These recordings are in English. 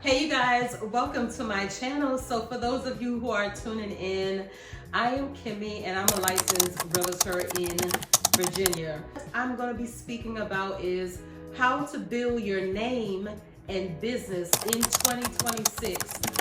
Hey you guys, welcome to my channel. So for those of you who are tuning in, I am Kimmy and I'm a licensed realtor in Virginia. What I'm going to be speaking about is how to build your name and business in 2026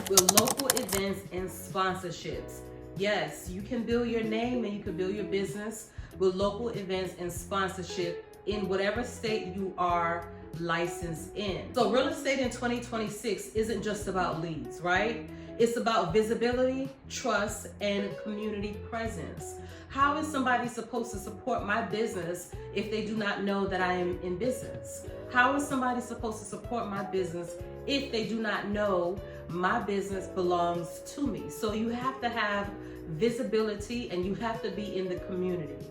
with local events and sponsorships. Yes, you can build your name and you can build your business with local events and sponsorship in whatever state you are licensed in. So real estate in 2026 isn't just about leads, right? It's about visibility, trust, and community presence. How is somebody supposed to support my business if they do not know that I am in business? How is somebody supposed to support my business if they do not know my business belongs to me? So you have to have visibility and you have to be in the community.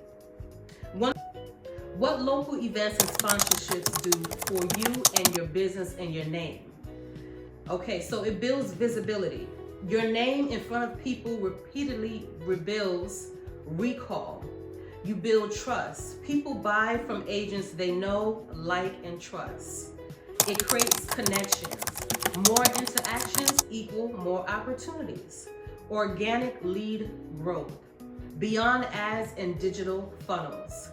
What local events and sponsorships do for you and your business and your name? Okay, so it builds visibility. Your name in front of people repeatedly rebuilds recall. You build trust. People buy from agents they know, like, and trust. It creates connections. More interactions equal more opportunities. Organic lead growth. Beyond ads and digital funnels.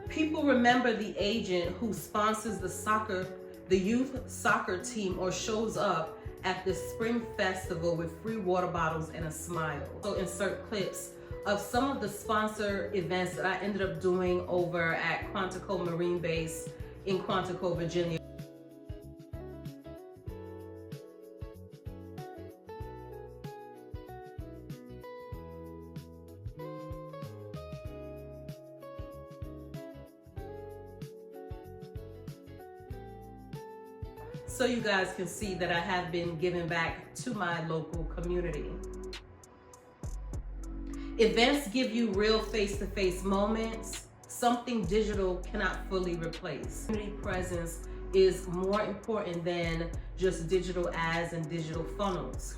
People remember the agent who sponsors the youth soccer team or shows up at the spring festival with free water bottles and a smile. So insert clips of some of the sponsor events that I ended up doing over at Quantico Marine Base in Quantico, Virginia. So you guys can see that I have been giving back to my local community. Events give you real face-to-face moments, something digital cannot fully replace. Community presence is more important than just digital ads and digital funnels.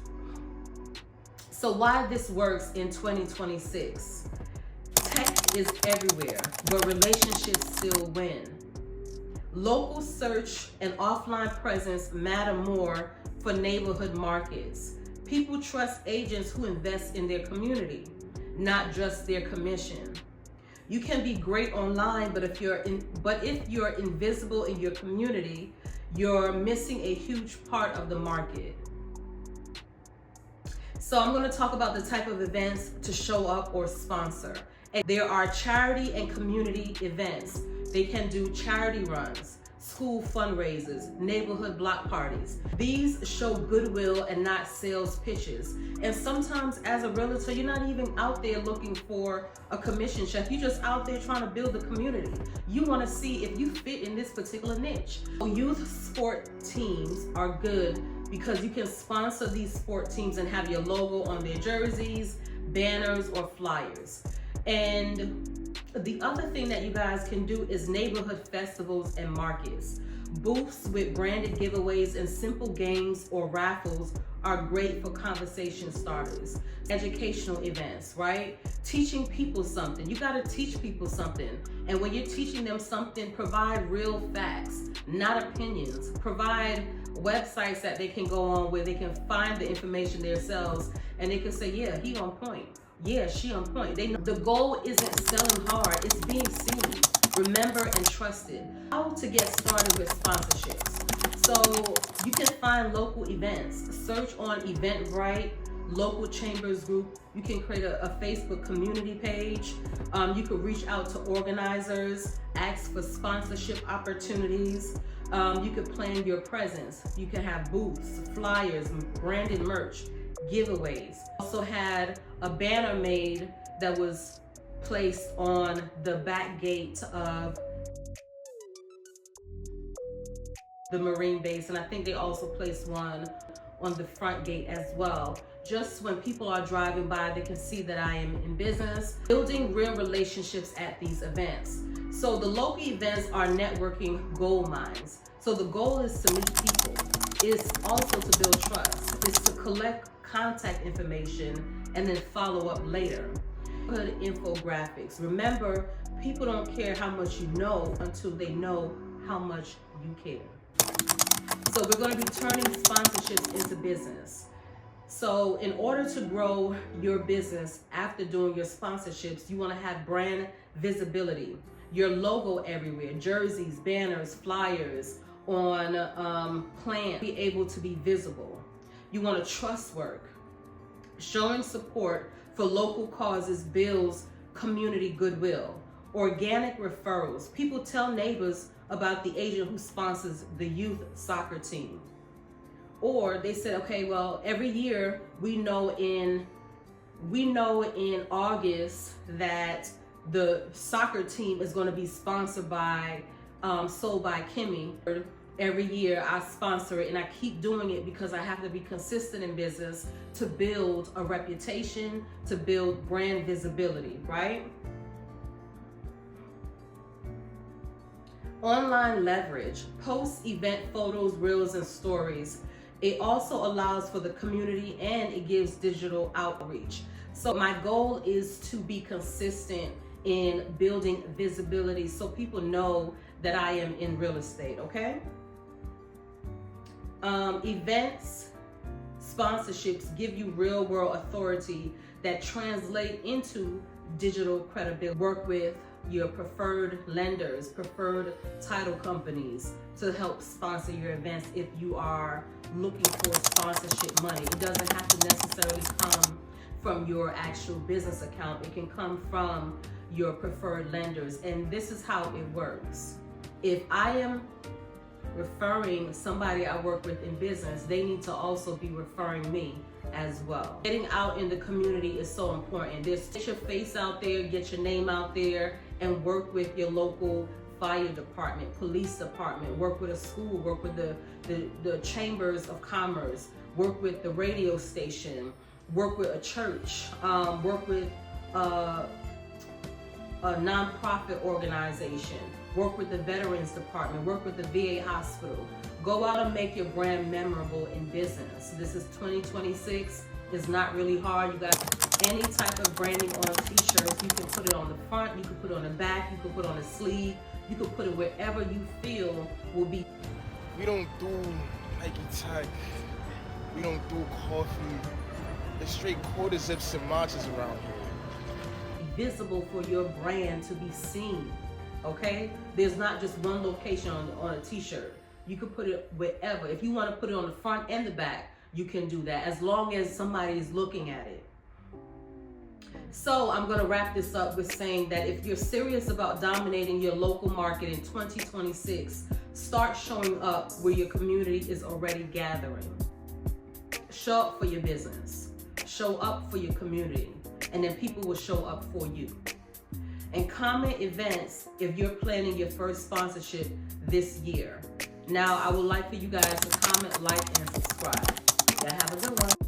So why this works in 2026? Tech is everywhere, but relationships still win. Local search and offline presence matter more for neighborhood markets. People trust agents who invest in their community, not just their commission. You can be great online, but if you're invisible in your community, you're missing a huge part of the market. So I'm going to talk about the type of events to show up or sponsor. And there are charity and community events. They can do charity runs, school fundraisers, neighborhood block parties. These show goodwill and not sales pitches. And sometimes as a realtor, you're not even out there looking for a commission check. You're just out there trying to build the community. You want to see if you fit in this particular niche. Youth sport teams are good because you can sponsor these sport teams and have your logo on their jerseys, banners, or flyers. And the other thing that you guys can do is neighborhood festivals and markets. Booths with branded giveaways and simple games or raffles are great for conversation starters. Educational events, right? Teaching people something. You gotta teach people something. And when you're teaching them something, provide real facts, not opinions. Provide websites that they can go on where they can find the information themselves and they can say, yeah, he on point. Yeah, she on point. They know the goal isn't selling hard, it's being seen, remembered, and trusted. How to get started with sponsorships. So you can find local events. Search on Eventbrite, local chambers group. You can create a Facebook community page. You could reach out to organizers, ask for sponsorship opportunities. You could plan your presence. You can have booths, flyers, branded merch, giveaways. Also had a banner made that was placed on the back gate of the Marine Base, and I think they also placed one on the front gate as well. Just when people are driving by, they can see that I am in business. Building real relationships at these events. So the local events are networking gold mines. So the goal is to meet people. It's also to build trust. It's to collect contact information and then follow up later. Good infographics. Remember, people don't care how much you know until they know how much you care. So we're going to be turning sponsors sponsorships into business. So in order to grow your business after doing your sponsorships, you want to have brand visibility. Your logo everywhere, jerseys, banners, flyers, on plans, be able to be visible. You want to trust work. Showing support for local causes builds community goodwill. Organic referrals. People tell neighbors about the agent who sponsors the youth soccer team. Or they said, okay, well, every year we know in August that the soccer team is going to be sponsored by Sold by Kimmy. Every year I sponsor it, and I keep doing it because I have to be consistent in business to build a reputation, to build brand visibility, right? Online leverage. Post event photos, reels, and stories. It also allows for the community, and it gives digital outreach. So my goal is to be consistent in building visibility so people know that I am in real estate, okay? Events, sponsorships give you real world authority that translate into digital credibility. Work with your preferred lenders, preferred title companies to help sponsor your events if you are looking for sponsorship money. It doesn't have to necessarily come from your actual business account. It can come from your preferred lenders. And this is how it works. If I am referring somebody I work with in business, they need to also be referring me as well. Getting out in the community is so important. Get your face out there, get your name out there, and work with your local fire department, police department, work with a school, work with the chambers of commerce, work with the radio station, work with a church, work with a nonprofit organization, work with the veterans department, work with the VA hospital. Go out and make your brand memorable in business. This is 2026. It's not really hard. You got any type of branding on t-shirts. You can put it on the front, you can put it on the back, you can put it on the sleeve, you can put it wherever you feel will be. We don't do Nike Tech. We don't do coffee. It's straight quarter zips and matches around here. Visible for your brand to be seen, okay? There's not just one location on a t-shirt. You can put it wherever. If you want to put it on the front and the back, you can do that as long as somebody is looking at it. So I'm going to wrap this up with saying that if you're serious about dominating your local market in 2026, start showing up where your community is already gathering. Show up for your business. Show up for your community. And then people will show up for you. And comment events if you're planning your first sponsorship this year. Now, I would like for you guys to comment, like, and subscribe. Y'all have a good one.